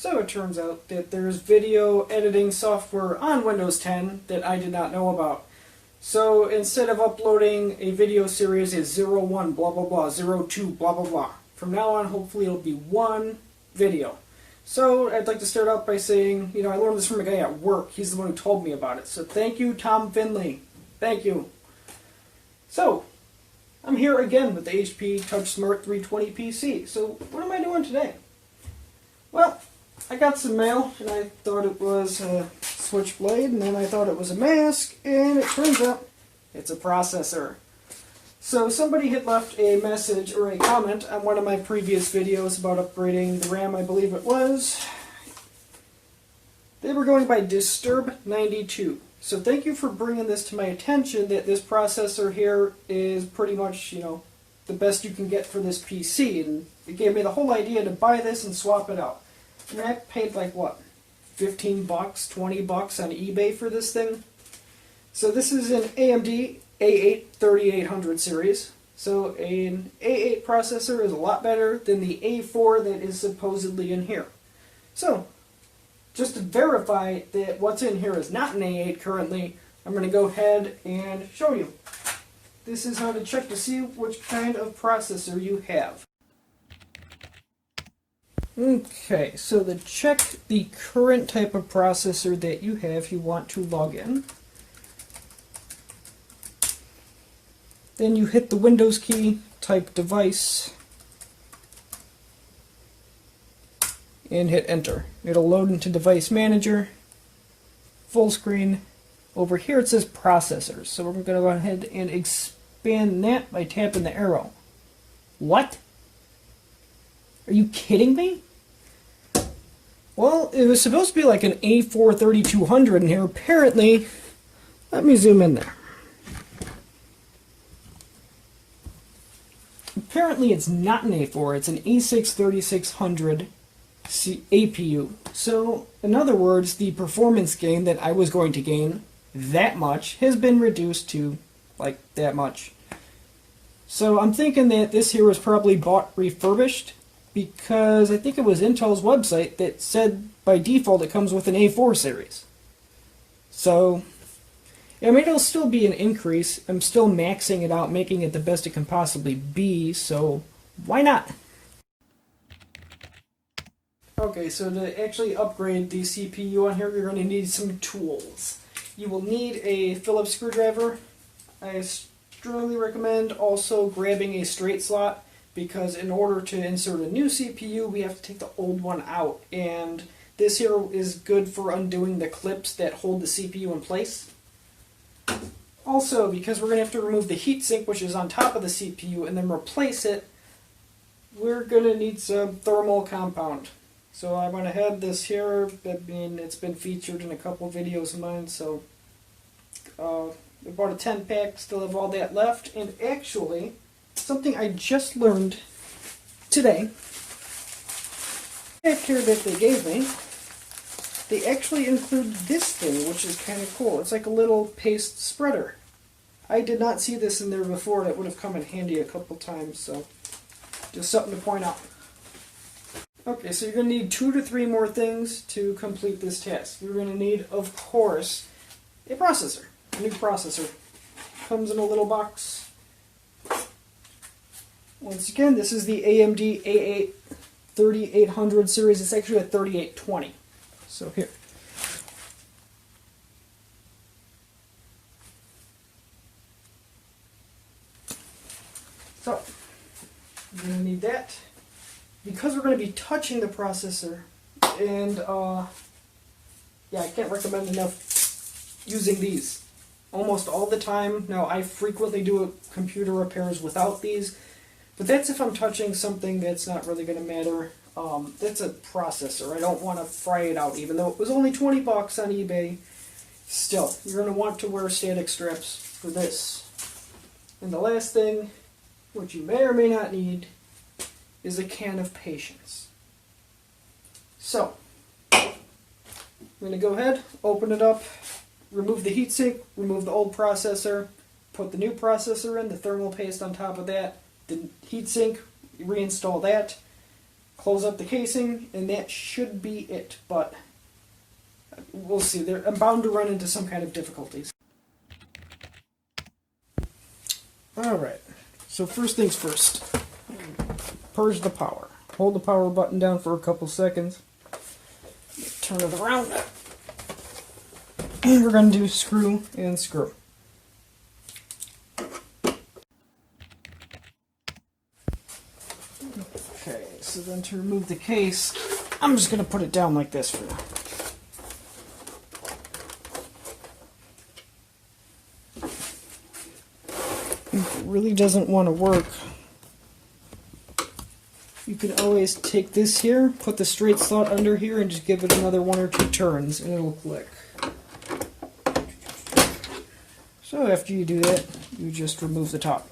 So it turns out that there's video editing software on Windows 10 that I did not know about. So instead of uploading a video series as 01 blah blah blah, 02 blah blah blah, from now on hopefully it'll be one video. So I'd like to start out by saying, I learned this from a guy at work. He's the one who told me about it. So thank you, Tom Finley. Thank you. So, I'm here again with the HP Touchsmart 320 PC. So what am I doing today? Well, I got some mail, and I thought it was a switchblade, and then I thought it was a mask, and it turns out it's a processor. So somebody had left a message or a comment on one of my previous videos about upgrading the RAM, I believe it was. They were going by Disturb92. So thank you for bringing this to my attention, that this processor here is pretty much, the best you can get for this PC. And it gave me the whole idea to buy this and swap it out. And I paid like, what, 15 bucks, 20 bucks on eBay for this thing? So this is an AMD A8 3800 series. So an A8 processor is a lot better than the A4 that is supposedly in here. So, just to verify that what's in here is not an A8 currently, I'm going to go ahead and show you. This is how to check to see which kind of processor you have. Okay, so to check the current type of processor that you have, you want to log in. Then you hit the Windows key, type device, and hit enter. It'll load into Device Manager, full screen. Over here it says processors, so we're going to go ahead and expand that by tapping the arrow. What? Are you kidding me? Well, it was supposed to be like an A4 3200 in here. Apparently, let me zoom in there. Apparently it's not an A4, it's an A6 3600 APU. So, in other words, the performance gain that I was going to gain that much has been reduced to like that much. So I'm thinking that this here was probably bought refurbished, because I think it was Intel's website that said by default it comes with an A4 series. So, I mean, it'll still be an increase. I'm still maxing it out, making it the best it can possibly be, so why not? Okay, so to actually upgrade the CPU on here, you're going to need some tools. You will need a Phillips screwdriver. I strongly recommend also grabbing a straight slot, because in order to insert a new CPU, we have to take the old one out. And this here is good for undoing the clips that hold the CPU in place. Also, because we're going to have to remove the heatsink, which is on top of the CPU, and then replace it, we're going to need some thermal compound. So I went ahead this here. I mean, it's been featured in a couple videos of mine, so I bought a 10-pack, still have all that left. And actually, something I just learned today, back here that they gave me, they actually include this thing, which is kind of cool. It's like a little paste spreader. I did not see this in there before. That would have come in handy a couple times, so just something to point out. Okay, so you're going to need 2 to 3 more things to complete this task. You're going to need, of course, a processor. A new processor. Comes in a little box. Once again, this is the AMD A8 3800 series. It's actually a 3820. So here. So, you're going to need that. Because we're going to be touching the processor, and yeah, I can't recommend enough using these almost all the time. Now, I frequently do computer repairs without these, but that's if I'm touching something that's not really going to matter. That's a processor. I don't want to fry it out, even though it was only 20 bucks on eBay. Still, you're going to want to wear static straps for this. And the last thing, which you may or may not need, is a can of patience. So, I'm going to go ahead, open it up, remove the heatsink, remove the old processor, put the new processor in, the thermal paste on top of that, the heatsink, reinstall that, close up the casing, and that should be it, but we'll see. I'm bound to run into some kind of difficulties. Alright, so first things first. Purge the power. Hold the power button down for a couple seconds. Turn it around. And we're going to do screw and screw. Okay, so then to remove the case, I'm just going to put it down like this for now. If it really doesn't want to work, you can always take this here, put the straight slot under here, and just give it another 1 or 2 turns, and it'll click. So after you do that, you just remove the top.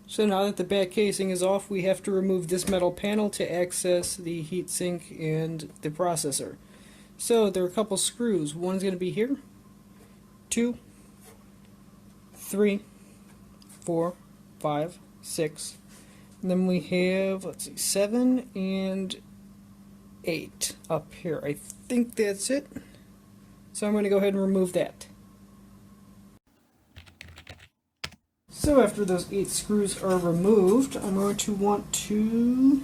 So now that the back casing is off, we have to remove this metal panel to access the heatsink and the processor. So there are a couple screws. One's going to be here, 2, 3, 4, 5, 6. And then we have, let's see, 7 and 8 up here. I think that's it. So I'm going to go ahead and remove that. So after those 8 screws are removed, I'm going to want to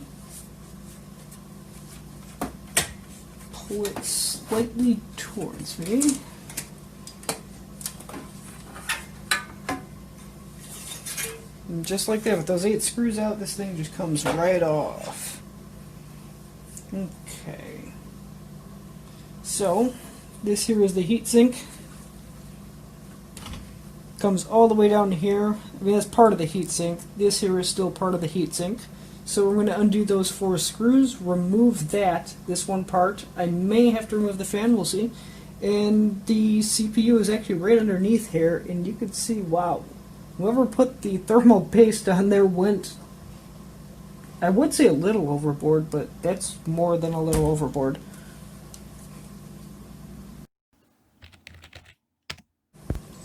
pull it slightly towards me. And just like that, with those 8 screws out, this thing just comes right off. Okay. So, this here is the heatsink. Comes all the way down to here. I mean, that's part of the heatsink. This here is still part of the heatsink. So we're going to undo those 4 screws, remove that, this one part. I may have to remove the fan, we'll see. And the CPU is actually right underneath here, and you can see, wow, whoever put the thermal paste on there went, I would say a little overboard, but that's more than a little overboard.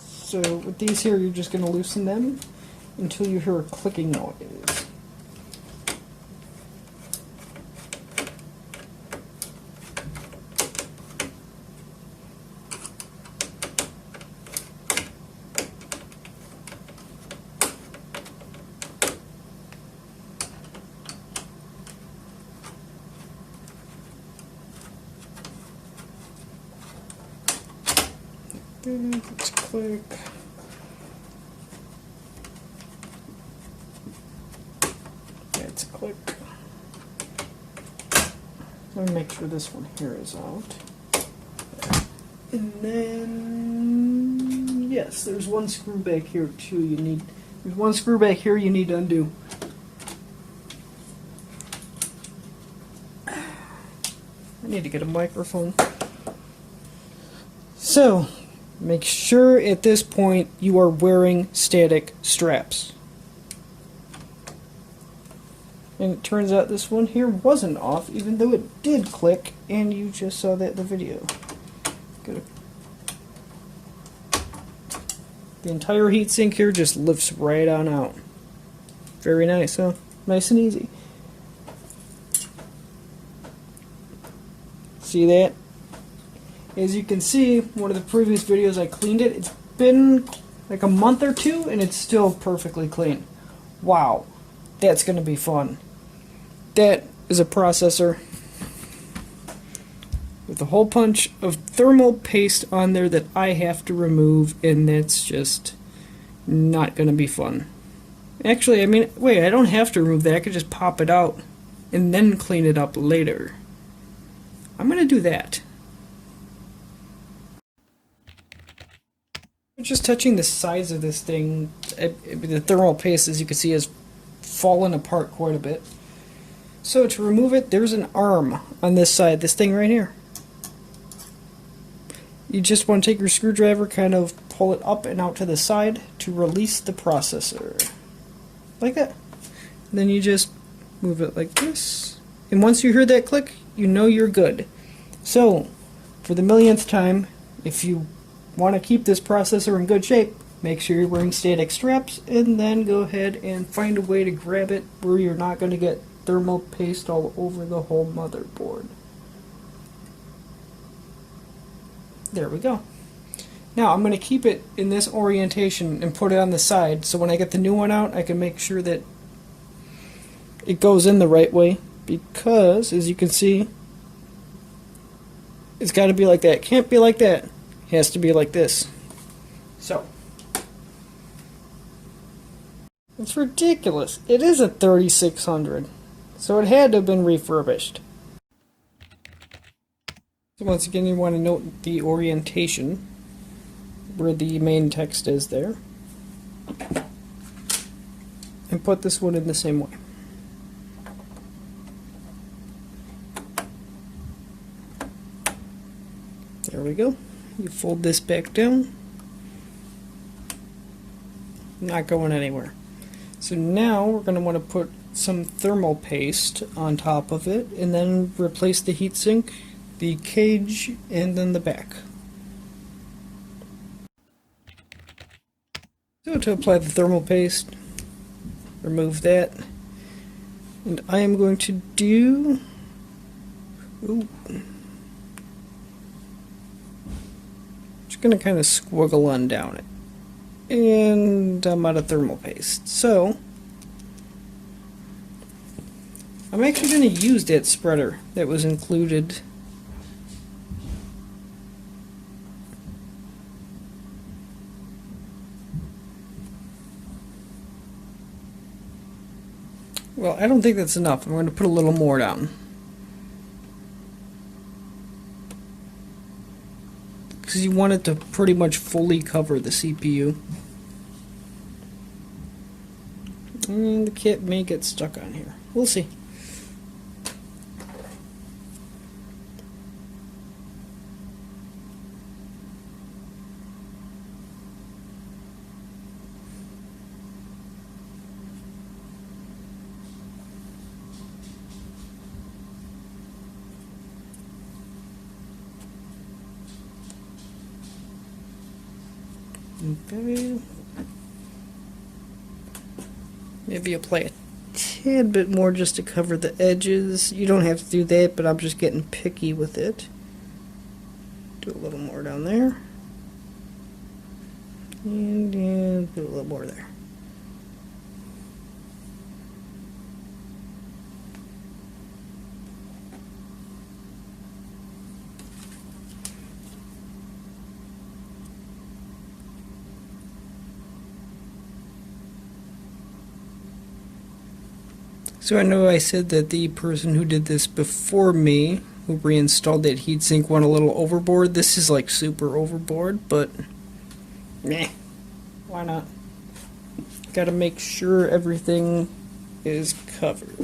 So with these here, you're just going to loosen them until you hear a clicking noise. Let's click. Let's click. Let me make sure this one here is out. And then, yes, there's one screw back here too. There's one screw back here you need to undo. I need to get a microphone. So, make sure at this point you are wearing static straps. And it turns out this one here wasn't off, even though it did click, and you just saw that in the video. The entire heatsink here just lifts right on out. Very nice, huh? Nice and easy. See that? As you can see, one of the previous videos I cleaned it. It's been like a month or 2 and it's still perfectly clean. Wow, that's going to be fun. That is a processor with a whole bunch of thermal paste on there that I have to remove, and that's just not going to be fun. Actually, I mean, wait, I don't have to remove that. I could just pop it out and then clean it up later. I'm going to do that. Just touching the sides of this thing, the thermal paste, as you can see, has fallen apart quite a bit. So to remove it, there's an arm on this side, this thing right here. You just want to take your screwdriver, kind of pull it up and out to the side to release the processor. Like that. And then you just move it like this. And once you hear that click, you know you're good. So, for the millionth time, if you want to keep this processor in good shape, Make sure you're wearing static straps, and then go ahead and find a way to grab it where you're not going to get thermal paste all over the whole motherboard. There we go. Now I'm going to keep it in this orientation and put it on the side, so when I get the new one out I can make sure that it goes in the right way, because as you can see it's got to be like that. It can't be like that. It has to be like this. So it's ridiculous. It is a 3600, so it had to have been refurbished. So once again, you want to note the orientation where the main text is there, and put this one in the same way. There we go. You fold this back down. Not going anywhere. So now we're going to want to put some thermal paste on top of it, and then replace the heatsink, the cage, and then the back. So to apply the thermal paste, remove that, and I am going to do just going to kind of squiggle on down it. And I'm out of thermal paste. So I'm actually going to use that spreader that was included. Well, I don't think that's enough. I'm going to put a little more down, because you want it to pretty much fully cover the CPU. And the kit may get stuck on here. We'll see. Okay. Maybe apply a tad bit more just to cover the edges. You don't have to do that, but I'm just getting picky with it. Do a little more down there. And do a little more there. So I know I said that the person who did this before me, who reinstalled that heatsink, went a little overboard. This is like super overboard, but meh, why not? Gotta make sure everything is covered.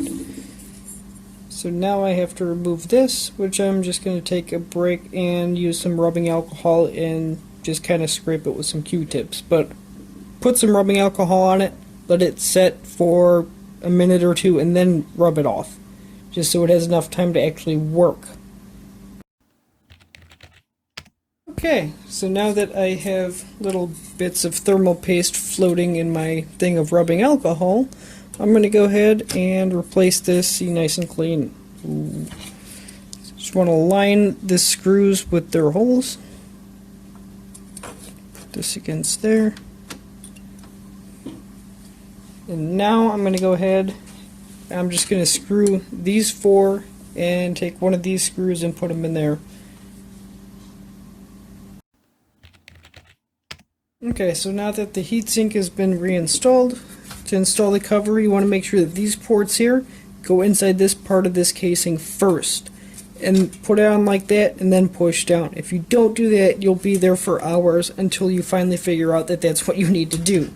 So now I have to remove this, which I'm just going to take a break and use some rubbing alcohol and just kind of scrape it with some Q-tips. But put some rubbing alcohol on it, let it set for a minute or two, and then rub it off, just so it has enough time to actually work. Okay, so now that I have little bits of thermal paste floating in my thing of rubbing alcohol, I'm going to go ahead and replace this, see, nice and clean. Ooh. Just want to line the screws with their holes. Put this against there. And now I'm going to go ahead, I'm just going to screw these four and take one of these screws and put them in there. Okay, so now that the heatsink has been reinstalled, to install the cover you want to make sure that these ports here go inside this part of this casing first. And put it on like that and then push down. If you don't do that, you'll be there for hours until you finally figure out that that's what you need to do.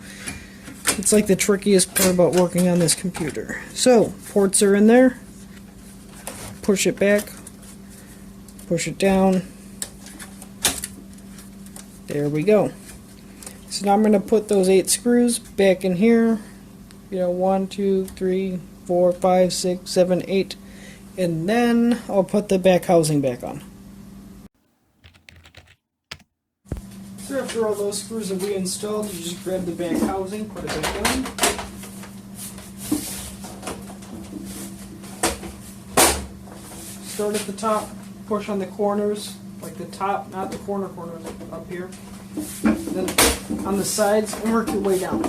It's like the trickiest part about working on this computer. So, ports are in there. Push it back. Push it down. There we go. So now I'm going to put those 8 screws back in here. 1, 2, 3, 4, 5, 6, 7, 8. And then I'll put the back housing back on. So after all those screws are reinstalled, you just grab the back housing, put it back on. Start at the top, push on the corners, like the top, not the corners up here. Then on the sides, and work your way down.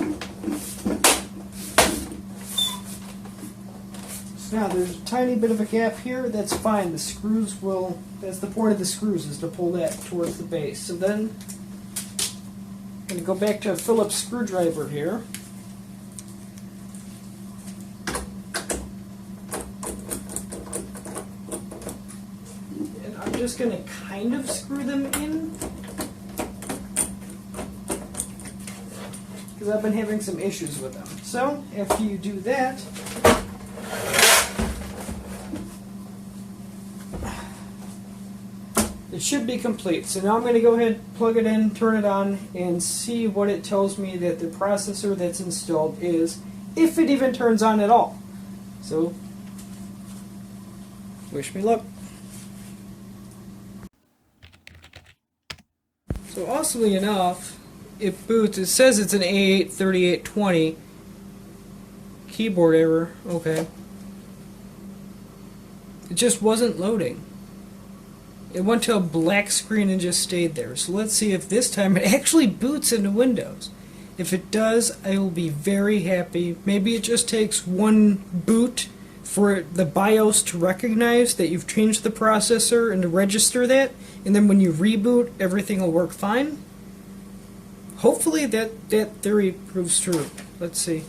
So now there's a tiny bit of a gap here, that's fine. The screws will, that's the point of the screws, is to pull that towards the base. So then, I'm going to go back to a Phillips screwdriver here. And I'm just going to kind of screw them in, because I've been having some issues with them. So, after you do that, it should be complete. So now I'm going to go ahead, plug it in, turn it on, and see what it tells me that the processor that's installed is, if it even turns on at all. So, wish me luck. So awesomely enough, it boots. It says it's an A8 3820. Keyboard error. Okay. It just wasn't loading. It went to a black screen and just stayed there. So let's see if this time it actually boots into Windows. If it does, I will be very happy. Maybe it just takes one boot for the BIOS to recognize that you've changed the processor and to register that, and then when you reboot, everything will work fine. Hopefully that theory proves true. Let's see.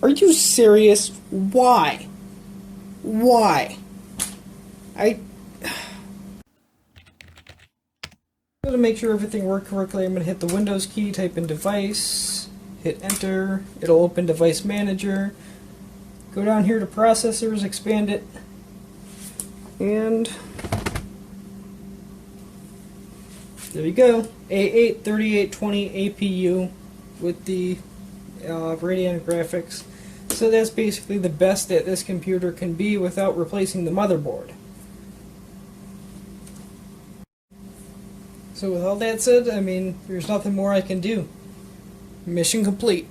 Are you serious? Why? Why? To make sure everything worked correctly, I'm going to hit the Windows key, type in device, hit enter, it'll open Device Manager, go down here to processors, expand it, and there you go, A8 3820 APU with the Radeon graphics. So that's basically the best that this computer can be without replacing the motherboard. So with all that said, I mean, there's nothing more I can do. Mission complete.